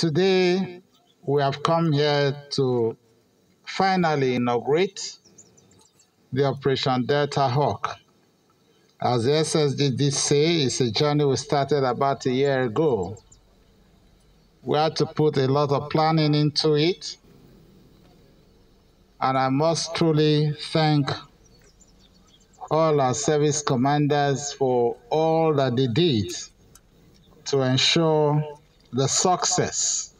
Today, we have come here to finally inaugurate the Operation Delta Hawk. As the SSD did say, it's a journey we started about a year ago. We had to put a lot of planning into it, and I must truly thank all our service commanders for all that they did to ensure the success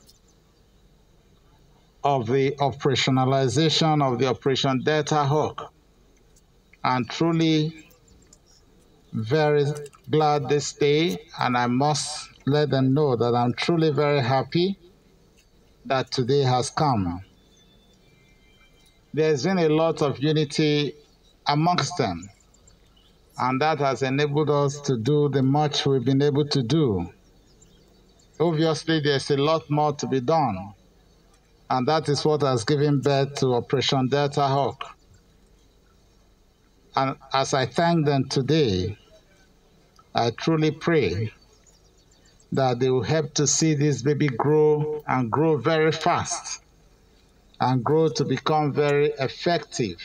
of the operationalization of the Operation Delta Hawk. I'm truly very glad this day, and I must let them know that I'm truly very happy that today has come. There's been a lot of unity amongst them, and that has enabled us to do the much we've been able to do. Obviously, there's a lot more to be done, and that is what has given birth to Operation Delta Hawk. And as I thank them today, I truly pray that they will help to see this baby grow and grow very fast and grow to become very effective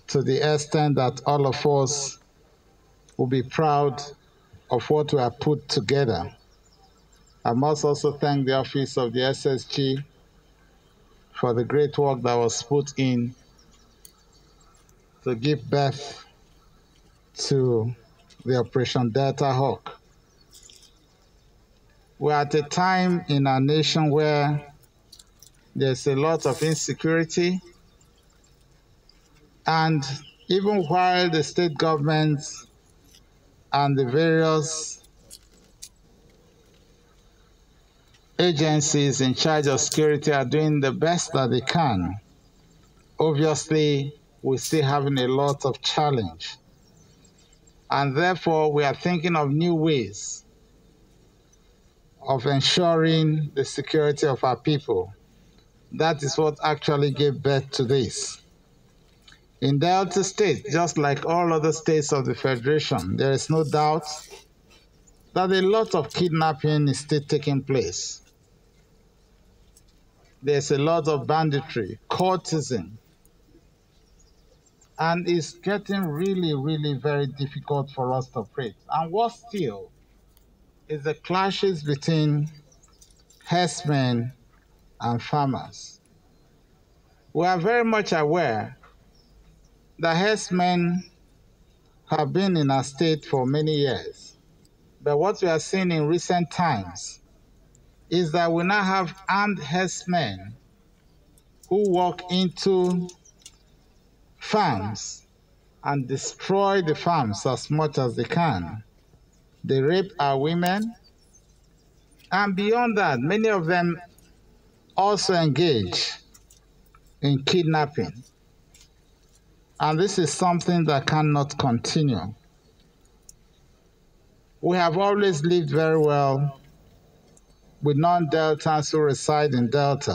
to the extent that all of us will be proud of what we have put together. I must also thank the office of the SSG for the great work that was put in to give birth to the Operation Delta Hawk. We're at a time in our nation where there's a lot of insecurity, and even while the state governments and the various agencies in charge of security are doing the best that they can, obviously we're still having a lot of challenge. And therefore, we are thinking of new ways of ensuring the security of our people. That is what actually gave birth to this. In Delta State, just like all other states of the Federation, there is no doubt that a lot of kidnapping is still taking place. There's a lot of banditry, courtesan, and it's getting really, really very difficult for us to operate. And what still is the clashes between herdsmen and farmers. We are very much aware that herdsmen have been in our state for many years. But what we are seeing in recent times is that we now have armed herdsmen who walk into farms and destroy the farms as much as they can. They rape our women, and beyond that, many of them also engage in kidnapping. And this is something that cannot continue. We have always lived very well with non-Deltans who reside in Delta.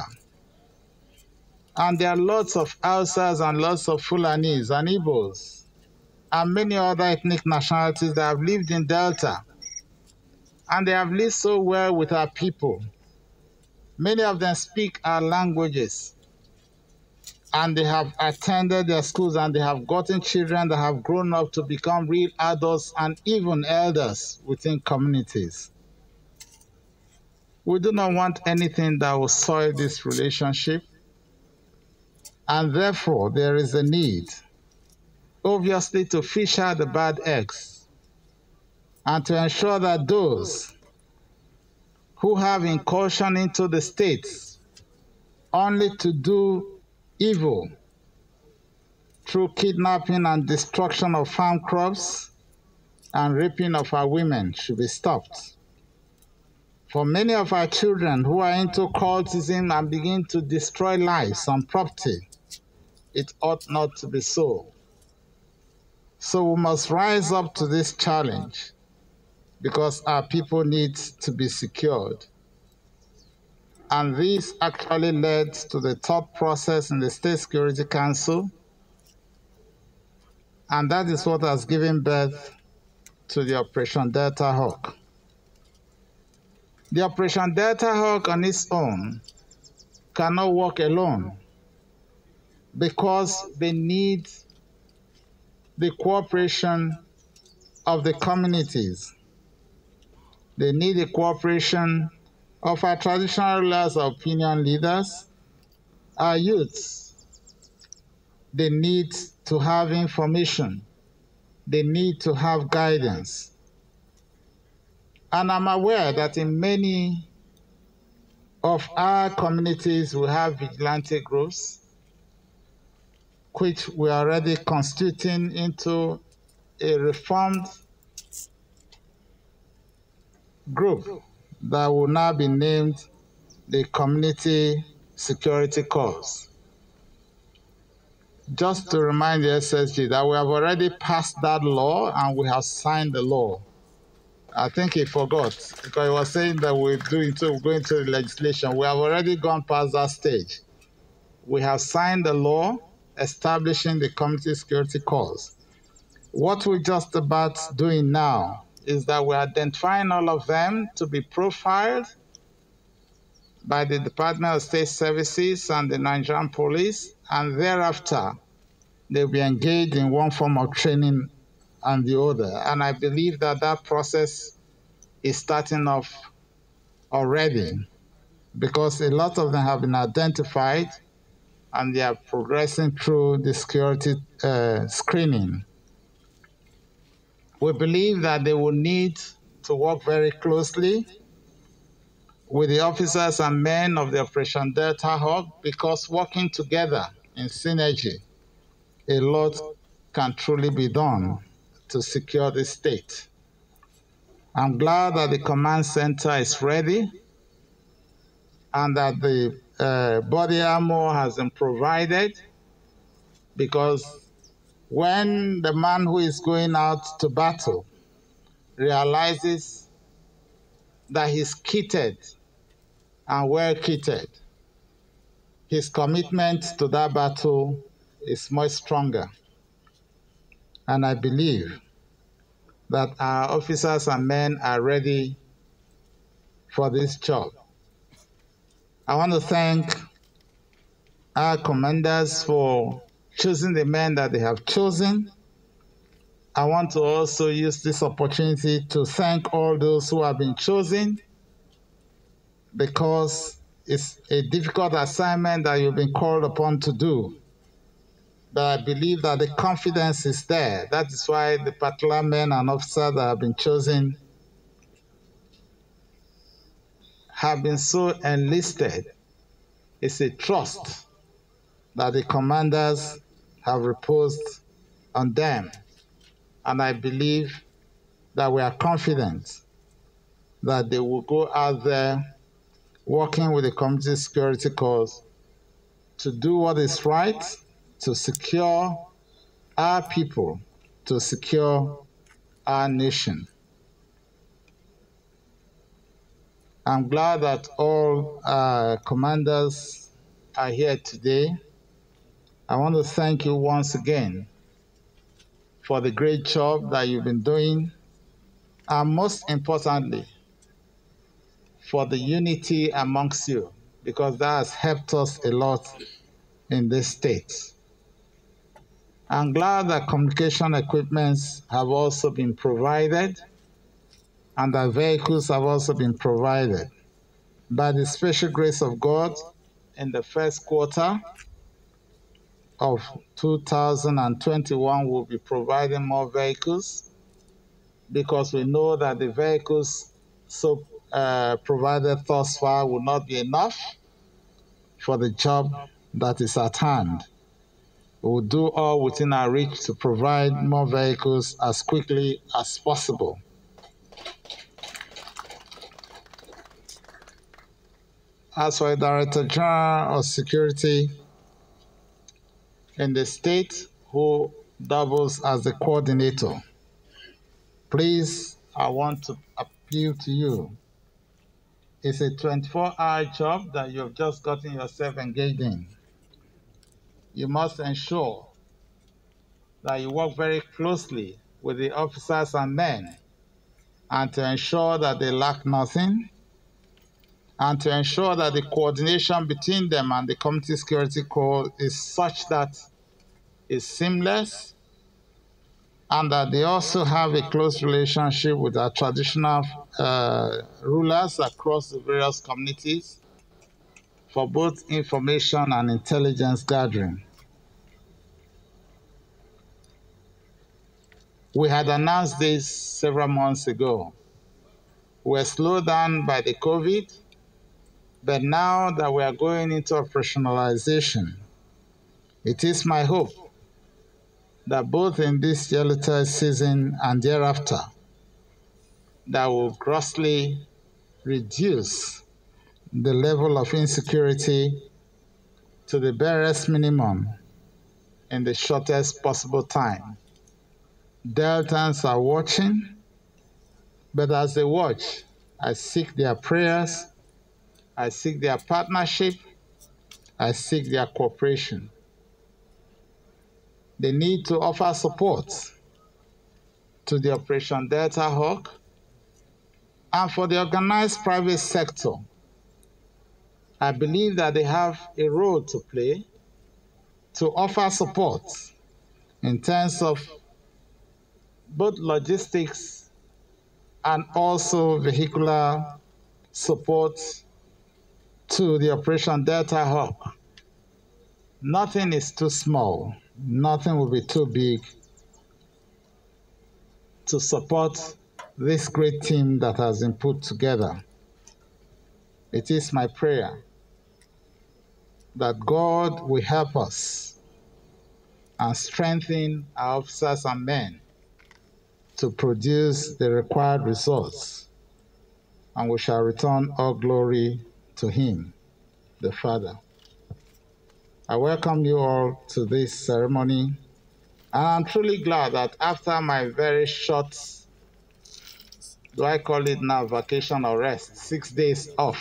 And there are lots of Hausas and lots of Fulanis and Igbos and many other ethnic nationalities that have lived in Delta. And they have lived so well with our people. Many of them speak our languages, and they have attended their schools, and they have gotten children that have grown up to become real adults and even elders within communities. We do not want anything that will soil this relationship, and therefore there is a need, obviously, to fish out the bad eggs and to ensure that those who have incursion into the states only to do evil through kidnapping and destruction of farm crops and raping of our women should be stopped. For many of our children who are into cultism and begin to destroy lives and property, it ought not to be so. So we must rise up to this challenge because our people need to be secured. And this actually led to the thought process in the State Security Council, and that is what has given birth to the Operation Delta Hawk. The Operation Delta Hawk on its own cannot work alone because they need the cooperation of the communities. They need the cooperation of our traditional rulers, our opinion leaders, our youths. They need to have information. They need to have guidance. And I'm aware that in many of our communities we have vigilante groups, which we are already constituting into a reformed group that will now be named the Community Security Corps. Just to remind the SSG that we have already passed that law and we have signed the law. I think he forgot because he was saying that we're going to the legislation. We have already gone past that stage. We have signed the law establishing the Community Security Corps. What we're just about doing now is that we're identifying all of them to be profiled by the Department of State Services and the Nigerian Police, and thereafter they'll be engaged in one form of training and the other. And I believe that that process is starting off already because a lot of them have been identified and they are progressing through the security screening. We believe that they will need to work very closely with the officers and men of the Operation Delta Hawk because working together in synergy, a lot can truly be done to secure the state. I'm glad that the command center is ready and that the body armor has been provided because when the man who is going out to battle realizes that he's kitted and well kitted, his commitment to that battle is much stronger. And I believe that our officers and men are ready for this job. I want to thank our commanders for choosing the men that they have chosen. I want to also use this opportunity to thank all those who have been chosen because it's a difficult assignment that you've been called upon to do. But I believe that the confidence is there. That is why the particular men and officers that have been chosen have been so enlisted. It's a trust that the commanders have reposed on them. And I believe that we are confident that they will go out there working with the Community Security Corps to do what is right, to secure our people, to secure our nation. I'm glad that all commanders are here today. I want to thank you once again for the great job that you've been doing, and most importantly, for the unity amongst you, because that has helped us a lot in this state. I'm glad that communication equipments have also been provided and that vehicles have also been provided. By the special grace of God, in the first quarter of 2021, we'll be providing more vehicles because we know that the vehicles provided thus far will not be enough for the job that is at hand. We will do all within our reach to provide more vehicles as quickly as possible. As for the Director General of Security in the state, who doubles as the coordinator, please, I want to appeal to you. It's a 24-hour job that you've just gotten yourself engaged in. You must ensure that you work very closely with the officers and men and to ensure that they lack nothing and to ensure that the coordination between them and the Community Security Corps is such that it's seamless, and that they also have a close relationship with our traditional rulers across the various communities for both information and intelligence gathering. We had announced this several months ago. We were slowed down by the COVID, but now that we are going into operationalization, it is my hope that both in this Yellowtail season and thereafter, that will grossly reduce the level of insecurity to the barest minimum in the shortest possible time. Deltans are watching, but as they watch, I seek their prayers, I seek their partnership, I seek their cooperation. They need to offer support to the Operation Delta Hawk and for the organized private sector. I believe that they have a role to play to offer support in terms of both logistics and also vehicular support to the Operation Delta Hawk. Nothing is too small, nothing will be too big to support this great team that has been put together. It is my prayer that God will help us and strengthen our officers and men to produce the required results, and we shall return all glory to Him, the Father. I welcome you all to this ceremony, and I'm truly glad that after my very short, do I call it now vacation or rest, 6 days off,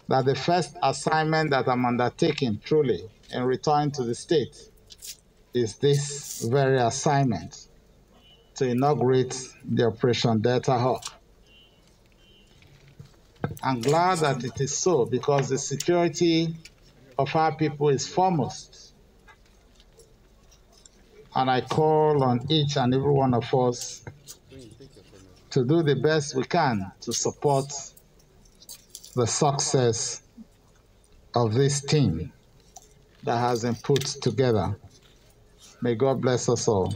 that the first assignment that I'm undertaking truly in returning to the state is this very assignment to inaugurate the Operation Delta Hawk. I'm glad that it is so because the security of our people is foremost. And I call on each and every one of us to do the best we can to support the success of this team that has been put together. May God bless us all.